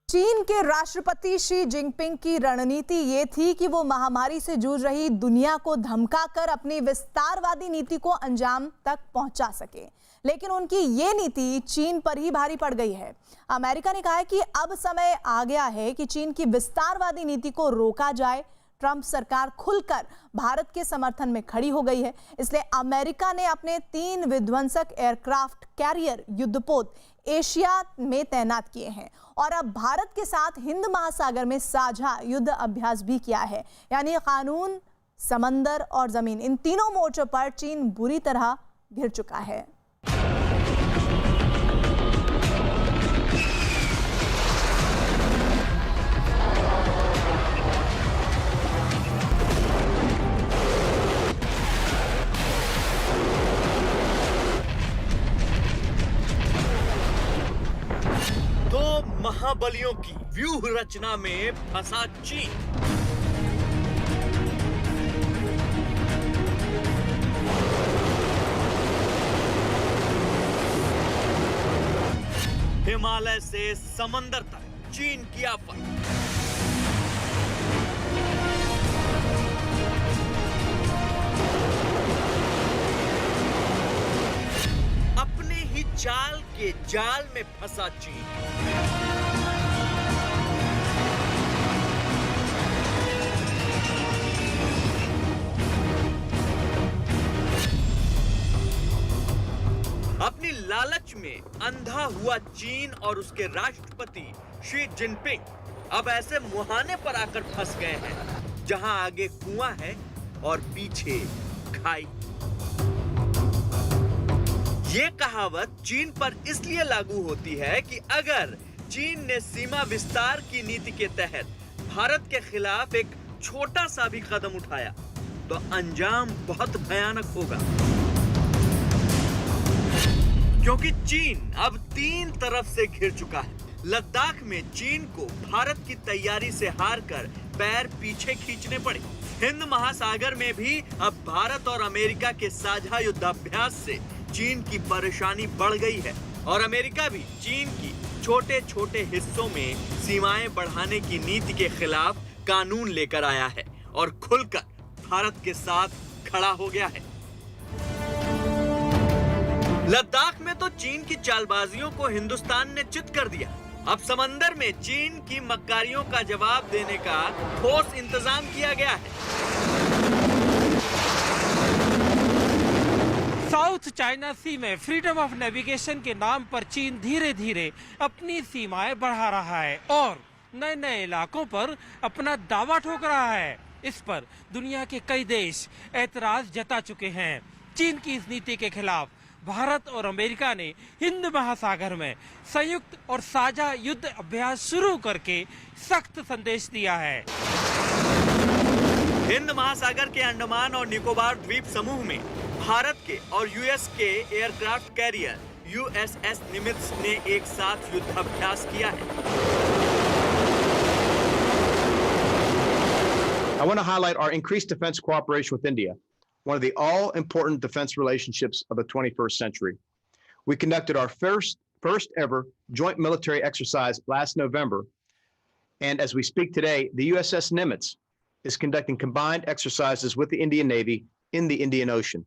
चीन के राष्ट्रपति शी जिनपिंग की रणनीति ये थी कि वो महामारी से जूझ रही दुनिया को धमकाकर अपनी विस्तारवादी नीति को अंजाम तक पहुंचा सके, लेकिन उनकी ये नीति चीन पर ही भारी पड़ गई है। अमेरिका ने कहा है कि अब समय आ गया है कि चीन की विस्तारवादी नीति को रोका जाए। ट्रंप सरकार खुलकर भारत के समर्थन में खड़ी हो गई है, इसलिए अमेरिका ने अपने 3 विध्वंसक एयरक्राफ्ट कैरियर युद्धपोत एशिया में तैनात किए हैं और अब भारत के साथ हिंद महासागर में साझा युद्ध अभ्यास भी किया है। यानी कानून, समंदर और जमीन, इन तीनों मोर्चों पर चीन बुरी तरह घिर चुका है। महाबलियों की व्यूह रचना में फंसा चीन। हिमालय से समंदर तक चीन की आफत। अपने ही चाल के जाल में फंसा चीन। अपनी लालच में अंधा हुआ चीन और उसके राष्ट्रपति शी जिनपिंग अब ऐसे मुहाने पर आकर फंस गए हैं जहां आगे कुआं है और पीछे खाई। ये कहावत चीन पर इसलिए लागू होती है कि अगर चीन ने सीमा विस्तार की नीति के तहत भारत के खिलाफ एक छोटा सा भी कदम उठाया तो अंजाम बहुत भयानक होगा, क्योंकि चीन अब 3 तरफ से घिर चुका है। लद्दाख में चीन को भारत की तैयारी से हारकर पैर पीछे खींचने पड़े। हिंद महासागर में भी अब भारत और अमेरिका के साझा युद्धाभ्यास से चीन की परेशानी बढ़ गई है और अमेरिका भी चीन की छोटे छोटे हिस्सों में सीमाएं बढ़ाने की नीति के खिलाफ कानून लेकर आया है और खुलकर भारत के साथ खड़ा हो गया है। लद्दाख में तो चीन की चालबाजियों को हिंदुस्तान ने चित कर दिया। अब समंदर में चीन की मक्कारियों का जवाब देने का ठोस इंतजाम किया गया है। साउथ चाइना सी में फ्रीडम ऑफ नेविगेशन के नाम पर चीन धीरे धीरे अपनी सीमाएं बढ़ा रहा है और नए नए इलाकों पर अपना दावा ठोक रहा है। इस पर दुनिया के कई देश ऐतराज जता चुके हैं। चीन की इस नीति के खिलाफ भारत और अमेरिका ने हिंद महासागर में संयुक्त और साझा युद्ध अभ्यास शुरू करके सख्त संदेश दिया है। हिंद महासागर के अंडमान और निकोबार द्वीप समूह में भारत के और यूएस के एयरक्राफ्ट कैरियर यूएसएस निमित्ज ने एक साथ युद्धाभ्यास किया है। I want to highlight our increased defense cooperation with India, one of the all-important defense relationships of the 21st century. We conducted our first ever joint military exercise last November, and as we speak today, the USS Nimitz is conducting combined exercises with the Indian Navy in the Indian Ocean.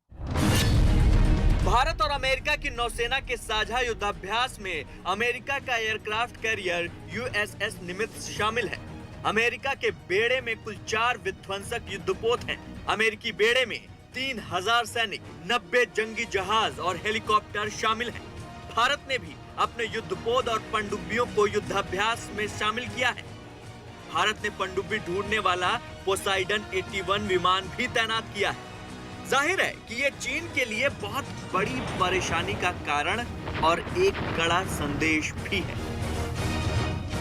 Bharat और America की नौसेना के साझा युद्धाभ्यास में America का aircraft carrier USS निमित्ज शामिल है। अमेरिका के बेड़े में कुल 4 विध्वंसक युद्धपोत हैं। अमेरिकी बेड़े में 3000 सैनिक, 90 जंगी जहाज और हेलीकॉप्टर शामिल हैं। भारत ने भी अपने युद्धपोत और पनडुब्बियों को युद्धाभ्यास में शामिल किया है। भारत ने पनडुब्बी ढूंढने वाला पोसाइडन 81 विमान भी तैनात किया है। जाहिर है कि ये चीन के लिए बहुत बड़ी परेशानी का कारण और एक कड़ा संदेश भी है।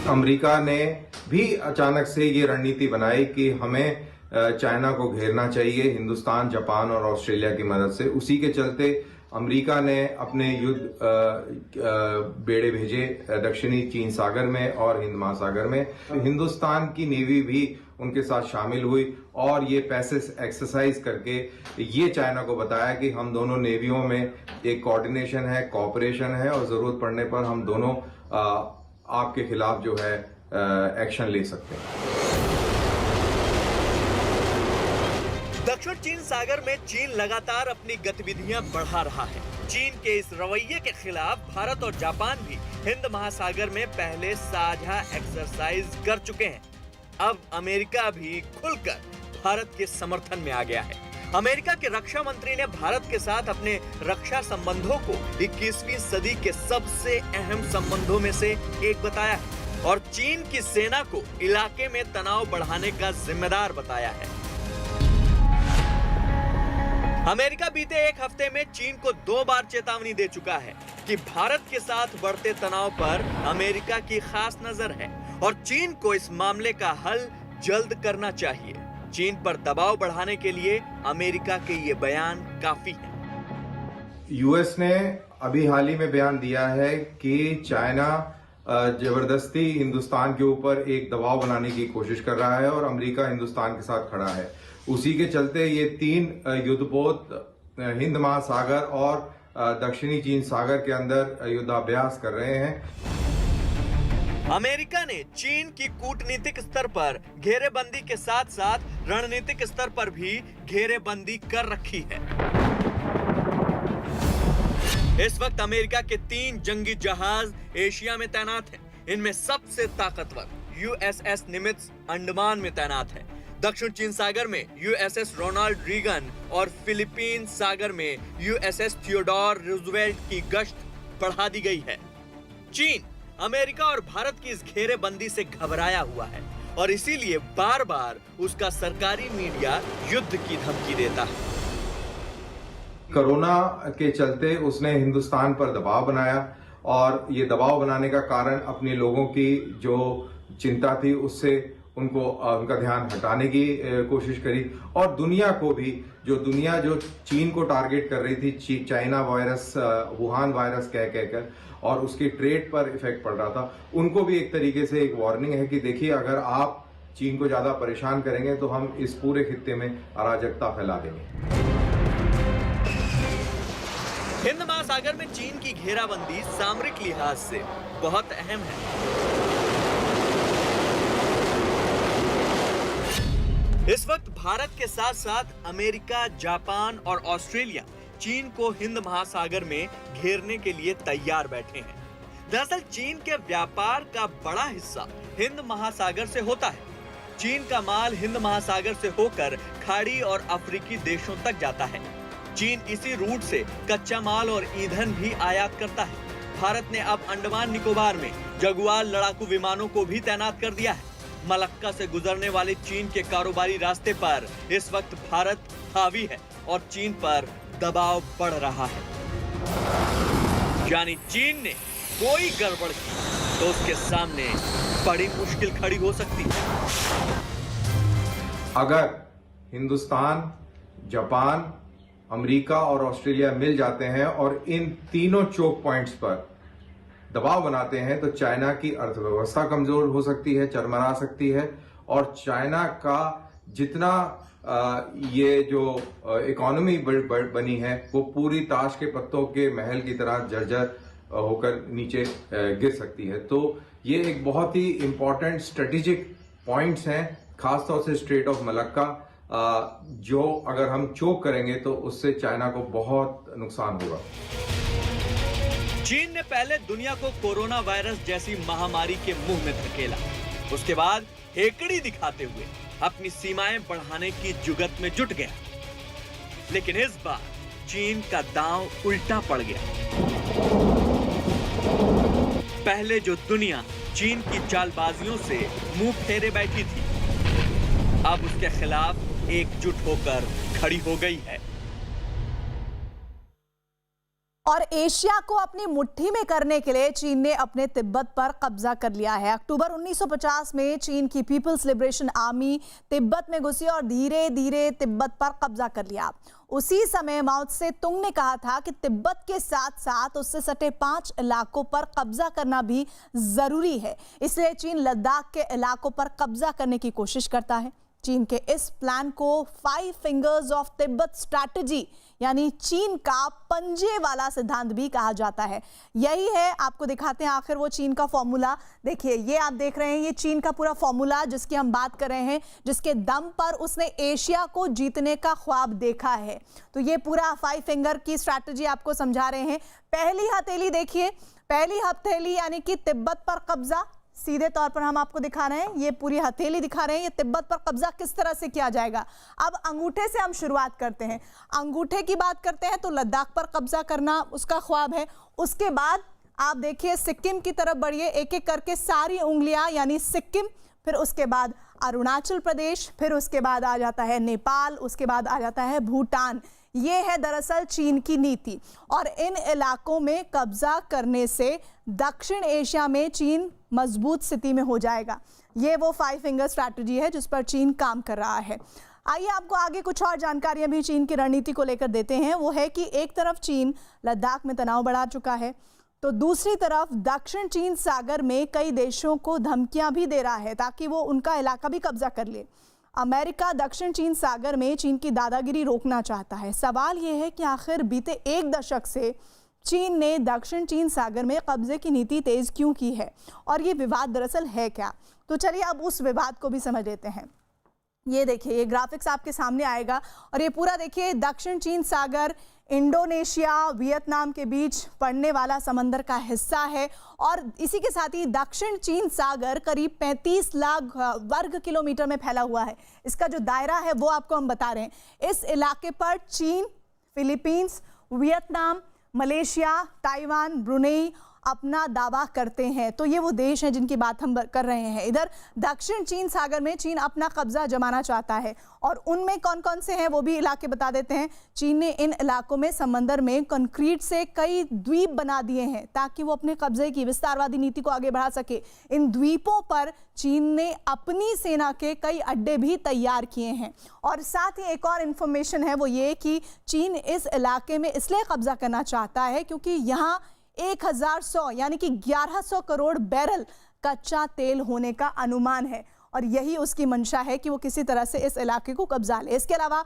अमेरिका ने भी अचानक से ये रणनीति बनाई कि हमें चाइना को घेरना चाहिए हिंदुस्तान, जापान और ऑस्ट्रेलिया की मदद से। उसी के चलते अमेरिका ने अपने युद्ध बेड़े भेजे दक्षिणी चीन सागर में और हिंद महासागर में। हिंदुस्तान की नेवी भी उनके साथ शामिल हुई और ये पैसेज एक्सरसाइज करके ये चाइना को बताया कि हम दोनों नेवियों में एक कोऑर्डिनेशन है, कोऑपरेशन है और जरूरत पड़ने पर हम दोनों आपके खिलाफ जो है एक्शन ले सकते हैं। दक्षिण चीन सागर में चीन लगातार अपनी गतिविधियां बढ़ा रहा है। चीन के इस रवैये के खिलाफ भारत और जापान भी हिंद महासागर में पहले साझा एक्सरसाइज कर चुके हैं। अब अमेरिका भी खुलकर भारत के समर्थन में आ गया है। अमेरिका के रक्षा मंत्री ने भारत के साथ अपने रक्षा संबंधों को 21वीं सदी के सबसे अहम संबंधों में से एक बताया है और चीन की सेना को इलाके में तनाव बढ़ाने का जिम्मेदार बताया है। अमेरिका बीते एक हफ्ते में चीन को 2 बार चेतावनी दे चुका है कि भारत के साथ बढ़ते तनाव पर अमेरिका की खास नजर है और चीन को इस मामले का हल जल्द करना चाहिए। चीन पर दबाव बढ़ाने के लिए अमेरिका के ये बयान काफी है। यूएस ने अभी हाल ही में बयान दिया है कि चाइना जबरदस्ती हिंदुस्तान के ऊपर एक दबाव बनाने की कोशिश कर रहा है और अमेरिका हिंदुस्तान के साथ खड़ा है। उसी के चलते ये 3 युद्धपोत हिंद महासागर और दक्षिणी चीन सागर के अंदर युद्धाभ्यास कर रहे हैं। अमेरिका ने चीन की कूटनीतिक स्तर पर घेरेबंदी के साथ साथ रणनीतिक स्तर पर भी घेरेबंदी कर रखी है। इस वक्त अमेरिका के 3 जंगी जहाज एशिया में तैनात हैं। इनमें सबसे ताकतवर यूएसएस निमित्ज अंडमान में तैनात है। दक्षिण चीन सागर में यूएसएस रोनाल्ड रीगन और फिलीपीन सागर में यूएसएस थियोडोर रूजवेल्ट की गश्त बढ़ा दी गई है। चीन अमेरिका और भारत की इस घेरेबंदी से घबराया हुआ है और इसीलिए बार बार उसका सरकारी मीडिया युद्ध की धमकी देता है। कोरोना के चलते उसने हिंदुस्तान पर दबाव बनाया और ये दबाव बनाने का कारण अपने लोगों की जो चिंता थी उससे उनका ध्यान हटाने की कोशिश करी और दुनिया को भी जो चीन को टारगेट कर रही थी, चाइना वायरस, वुहान वायरस कहकर और उसके ट्रेड पर इफेक्ट पड़ रहा था, उनको भी एक तरीके से एक वार्निंग है कि देखिए अगर आप चीन को ज्यादा परेशान करेंगे तो हम इस पूरे खित्ते में अराजकता फैला देंगे। हिंद महासागर में चीन की घेराबंदी सामरिक लिहाज से बहुत अहम है। इस वक्त भारत के साथ साथ अमेरिका, जापान और ऑस्ट्रेलिया चीन को हिंद महासागर में घेरने के लिए तैयार बैठे हैं। दरअसल चीन के व्यापार का बड़ा हिस्सा हिंद महासागर से होता है। चीन का माल हिंद महासागर से होकर खाड़ी और अफ्रीकी देशों तक जाता है। चीन इसी रूट से कच्चा माल और ईंधन भी आयात करता है। भारत ने अब अंडमान निकोबार में जगुआर लड़ाकू विमानों को भी तैनात कर दिया है। मलक्का से गुजरने वाले चीन के कारोबारी रास्ते पर इस वक्त भारत हावी है और चीन पर दबाव बढ़ रहा है। यानी चीन ने कोई गड़बड़ की तो उसके सामने बड़ी मुश्किल खड़ी हो सकती है। अगर हिंदुस्तान, जापान, अमेरिका और ऑस्ट्रेलिया मिल जाते हैं और इन तीनों चोक पॉइंट्स पर दबाव बनाते हैं तो चाइना की अर्थव्यवस्था कमजोर हो सकती है, चरमरा सकती है और चाइना का जितना ये जो इकोनॉमी बनी है वो पूरी ताश के पत्तों के महल की तरह जर्जर होकर नीचे गिर सकती है। तो ये एक बहुत ही इंपॉर्टेंट स्ट्रेटेजिक पॉइंट्स हैं, खासतौर से स्ट्रेट ऑफ मलक्का, जो अगर हम चोक करेंगे तो उससे चाइना को बहुत नुकसान होगा। चीन ने पहले दुनिया को कोरोना वायरस जैसी महामारी के मुंह में धकेला, उसके बाद हेकड़ी दिखाते हुए अपनी सीमाएं बढ़ाने की जुगत में जुट गया। लेकिन इस बार चीन का दांव उल्टा पड़ गया। पहले जो दुनिया चीन की चालबाजियों से मुंह फेरे बैठी थी, अब उसके खिलाफ एकजुट होकर खड़ी हो गई है। और एशिया को अपनी मुट्ठी में करने के लिए चीन ने अपने तिब्बत पर कब्जा कर लिया है। अक्टूबर 1950 में चीन की पीपल्स लिबरेशन आर्मी तिब्बत में घुसी और धीरे धीरे तिब्बत पर कब्जा कर लिया। उसी समय माओ त्से तुंग ने कहा था कि तिब्बत के साथ साथ उससे सटे 5 इलाकों पर कब्जा करना भी जरूरी है। इसलिए चीन लद्दाख के इलाकों पर कब्जा करने की कोशिश करता है। चीन के इस प्लान को 5 फिंगर्स ऑफ तिब्बत स्ट्रैटेजी यानी चीन का पंजे वाला सिद्धांत भी कहा जाता है। यही है, आपको दिखाते हैं आखिर वो चीन का फॉर्मूला। देखिए, ये आप देख रहे हैं, ये चीन का पूरा फॉर्मूला जिसकी हम बात कर रहे हैं, जिसके दम पर उसने एशिया को जीतने का ख्वाब देखा है। तो ये पूरा 5 फिंगर की स्ट्रैटेजी आपको समझा रहे हैं। पहली हथेली देखिए, पहली हथेली यानी कि तिब्बत पर कब्जा, सीधे तौर पर हम आपको दिखा रहे हैं, ये पूरी हथेली दिखा रहे हैं, ये तिब्बत पर कब्जा किस तरह से किया जाएगा। अब अंगूठे से हम शुरुआत करते हैं। अंगूठे की बात करते हैं तो लद्दाख पर कब्जा करना उसका ख्वाब है। उसके बाद आप देखिए सिक्किम की तरफ बढ़िए, एक एक करके सारी उंगलियां यानी सिक्किम, फिर उसके बाद अरुणाचल प्रदेश, फिर उसके बाद आ जाता है नेपाल, उसके बाद आ जाता है भूटान। ये है दरअसल चीन की नीति। और इन इलाकों में कब्जा करने से दक्षिण एशिया में चीन मजबूत स्थिति में हो जाएगा। ये वो 5 फिंगर स्ट्रैटेजी है जिस पर चीन काम कर रहा है। आइए आपको आगे कुछ और जानकारियां भी चीन की रणनीति को लेकर देते हैं। वो है कि एक तरफ चीन लद्दाख में तनाव बढ़ा चुका है, तो दूसरी तरफ दक्षिण चीन सागर में कई देशों को धमकियां भी दे रहा है ताकि वो उनका इलाका भी कब्जा कर ले। अमेरिका दक्षिण चीन सागर में चीन की दादागिरी रोकना चाहता है। सवाल यह है कि आखिर बीते 1 दशक से चीन ने दक्षिण चीन सागर में कब्जे की नीति तेज क्यों की है और ये विवाद दरअसल है क्या। तो चलिए अब उस विवाद को भी समझ लेते हैं। ये देखिए, ये ग्राफिक्स आपके सामने आएगा और ये पूरा देखिए दक्षिण चीन सागर इंडोनेशिया वियतनाम के बीच पड़ने वाला समंदर का हिस्सा है और इसी के साथ ही दक्षिण चीन सागर करीब 35 लाख वर्ग किलोमीटर में फैला हुआ है। इसका जो दायरा है वो आपको हम बता रहे हैं। इस इलाके पर चीन, Philippines, Vietnam, Malaysia, Taiwan, Brunei अपना दावा करते हैं। तो ये वो देश हैं जिनकी बात हम कर रहे हैं। इधर दक्षिण चीन सागर में चीन अपना कब्जा जमाना चाहता है और उनमें कौन कौन से हैं वो भी इलाके बता देते हैं। चीन ने इन इलाकों में समंदर में कंक्रीट से कई द्वीप बना दिए हैं ताकि वो अपने कब्जे की विस्तारवादी नीति को आगे बढ़ा सके। इन द्वीपों पर चीन ने अपनी सेना के कई अड्डे भी तैयार किए हैं। और साथ ही एक और इंफॉर्मेशन है, वो ये कि चीन इस इलाके में इसलिए कब्जा करना चाहता है क्योंकि यहाँ 1100 यानी कि 1100 करोड़ बैरल कच्चा तेल होने का अनुमान है और यही उसकी मंशा है कि वो किसी तरह से इस इलाके को कब्जा ले। इसके अलावा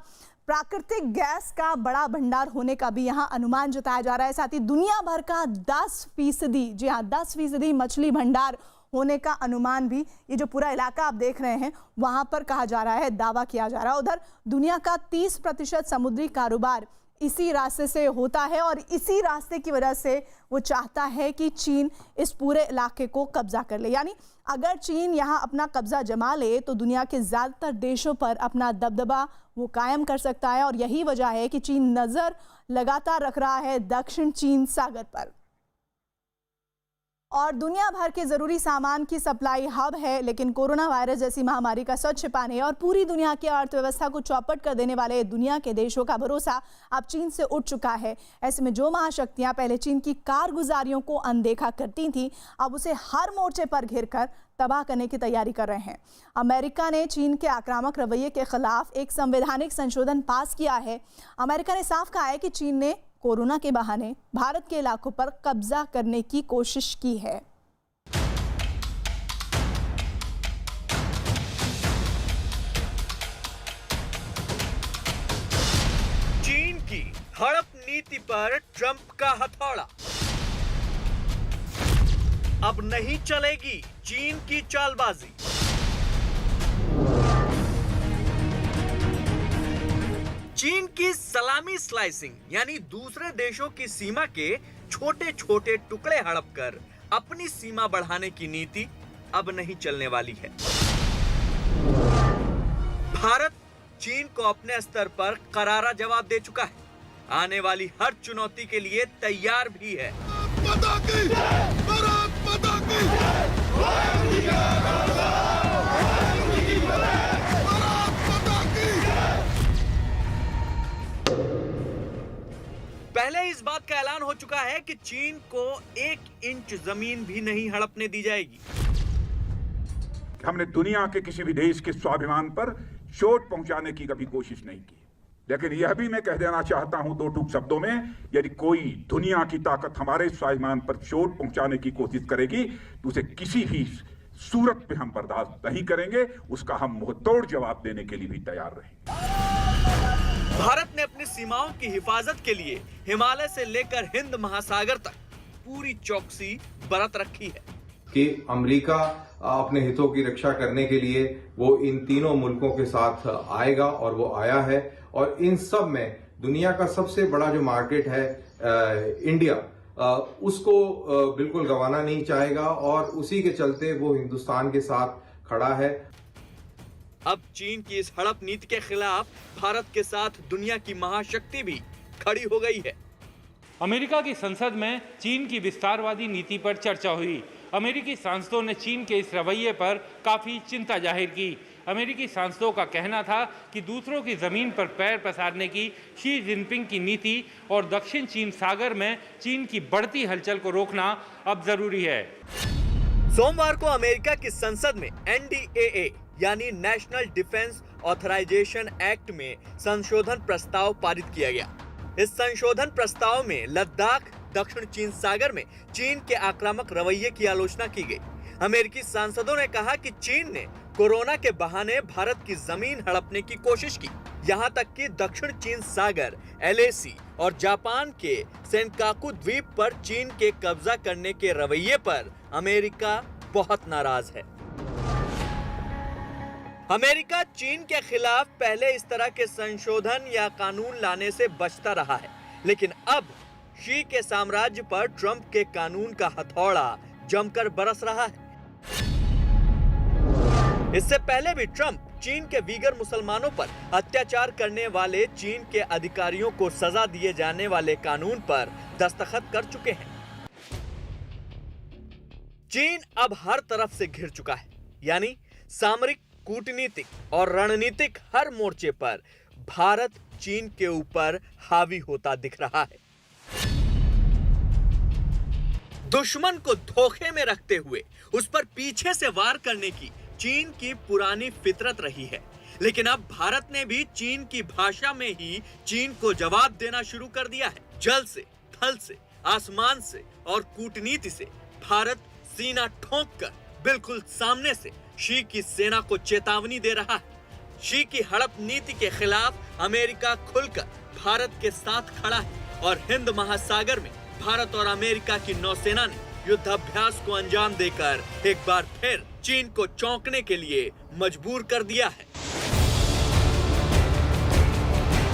प्राकृतिक गैस का बड़ा भंडार होने का भी यहाँ अनुमान जताया जा रहा है। साथ ही दुनिया भर का 10%, जी हाँ 10% मछली भंडार होने का अनुमान भी ये जो पूरा इलाका आप देख रहे हैं वहां पर कहा जा रहा है, दावा किया जा रहा है। उधर दुनिया का 30% समुद्री कारोबार इसी रास्ते से होता है और इसी रास्ते की वजह से वो चाहता है कि चीन इस पूरे इलाके को कब्जा कर ले। यानी अगर चीन यहाँ अपना कब्जा जमा ले तो दुनिया के ज़्यादातर देशों पर अपना दबदबा वो कायम कर सकता है और यही वजह है कि चीन नज़र लगातार रख रहा है दक्षिण चीन सागर पर। और दुनिया भर के ज़रूरी सामान की सप्लाई हब है, लेकिन कोरोना वायरस जैसी महामारी का सच छिपाने और पूरी दुनिया की अर्थव्यवस्था को चौपट कर देने वाले दुनिया के देशों का भरोसा अब चीन से उठ चुका है। ऐसे में जो महाशक्तियां पहले चीन की कारगुजारियों को अनदेखा करती थीं, अब उसे हर मोर्चे पर घेरकर तबाह करने की तैयारी कर रहे हैं। अमेरिका ने चीन के आक्रामक रवैये के खिलाफ एक संवैधानिक संशोधन पास किया है। अमेरिका ने साफ कहा है कि चीन ने कोरोना के बहाने भारत के इलाकों पर कब्जा करने की कोशिश की है। चीन की हड़प नीति पर ट्रंप का हथौड़ा। अब नहीं चलेगी चीन की चालबाजी। चीन की सलामी स्लाइसिंग यानी दूसरे देशों की सीमा के छोटे छोटे टुकड़े हड़प कर अपनी सीमा बढ़ाने की नीति अब नहीं चलने वाली है। भारत चीन को अपने स्तर पर करारा जवाब दे चुका है। आने वाली हर चुनौती के लिए तैयार भी है। पहले इस बात का ऐलान हो चुका है कि चीन को 1 इंच जमीन भी नहीं हड़पने दी जाएगी। हमने दुनिया के किसी भी देश के स्वाभिमान पर चोट पहुंचाने की कभी कोशिश नहीं की, लेकिन यह भी मैं कह देना चाहता हूं 2 टूक शब्दों में, यदि कोई दुनिया की ताकत हमारे स्वाभिमान पर चोट पहुंचाने की कोशिश करेगी तो उसे किसी भी सूरत पे हम बर्दाश्त नहीं करेंगे, उसका हम मुंहतोड़ जवाब देने के लिए भी तैयार रहेंगे। भारत ने अपनी सीमाओं की हिफाजत के लिए हिमालय से लेकर हिंद महासागर तक पूरी चौकसी बरत रखी है कि अमेरिका अपने हितों की रक्षा करने के लिए वो इन तीनों मुल्कों के साथ आएगा और वो आया है। और इन सब में दुनिया का सबसे बड़ा जो मार्केट है इंडिया, उसको बिल्कुल गंवाना नहीं चाहेगा और उसी के चलते वो हिंदुस्तान के साथ खड़ा है। अब चीन की इस हड़प नीति के खिलाफ भारत के साथ दुनिया की महाशक्ति भी खड़ी हो गई है। अमेरिका की संसद में चीन की विस्तारवादी नीति पर चर्चा हुई। अमेरिकी सांसदों ने चीन के इस रवैये पर काफी चिंता जाहिर की। अमेरिकी सांसदों का कहना था कि दूसरों की जमीन पर पैर पसारने की शी जिनपिंग की नीति और दक्षिण चीन सागर में चीन की बढ़ती हलचल को रोकना अब जरूरी है। सोमवार को अमेरिका की संसद में NDAA यानी नेशनल डिफेंस ऑथराइजेशन एक्ट में संशोधन प्रस्ताव पारित किया गया। इस संशोधन प्रस्ताव में लद्दाख दक्षिण चीन सागर में चीन के आक्रामक रवैये की आलोचना की गई। अमेरिकी सांसदों ने कहा कि चीन ने कोरोना के बहाने भारत की जमीन हड़पने की कोशिश की। यहां तक कि दक्षिण चीन सागर, LAC और जापान के सेनकाकू द्वीप पर चीन के कब्जा करने के रवैये पर अमेरिका बहुत नाराज है। अमेरिका चीन के खिलाफ पहले इस तरह के संशोधन या कानून लाने से बचता रहा है, लेकिन अब शी के साम्राज्य पर ट्रंप के कानून का हथौड़ा जमकर बरस रहा है। इससे पहले भी ट्रंप चीन के वीगर मुसलमानों पर अत्याचार करने वाले चीन के अधिकारियों को सजा दिए जाने वाले कानून पर दस्तखत कर चुके हैं। चीन अब हर तरफ से घिर चुका है, यानी सामरिक, कूटनीतिक और रणनीतिक हर मोर्चे पर भारत चीन के ऊपर हावी होता दिख रहा है। दुश्मन को धोखे में रखते हुए उस पर पीछे से वार करने की चीन की पुरानी फितरत रही है, लेकिन अब भारत ने भी चीन की भाषा में ही चीन को जवाब देना शुरू कर दिया है। जल से, थल से, आसमान से और कूटनीति से भारत सीना ठोंक कर बिल्कुल सामने से शी की सेना को चेतावनी दे रहा है। शी की हड़प नीति के खिलाफ अमेरिका खुलकर भारत के साथ खड़ा है और हिंद महासागर में भारत और अमेरिका की नौसेना ने युद्धाभ्यास को अंजाम देकर एक बार फिर चीन को चौंकने के लिए मजबूर कर दिया है।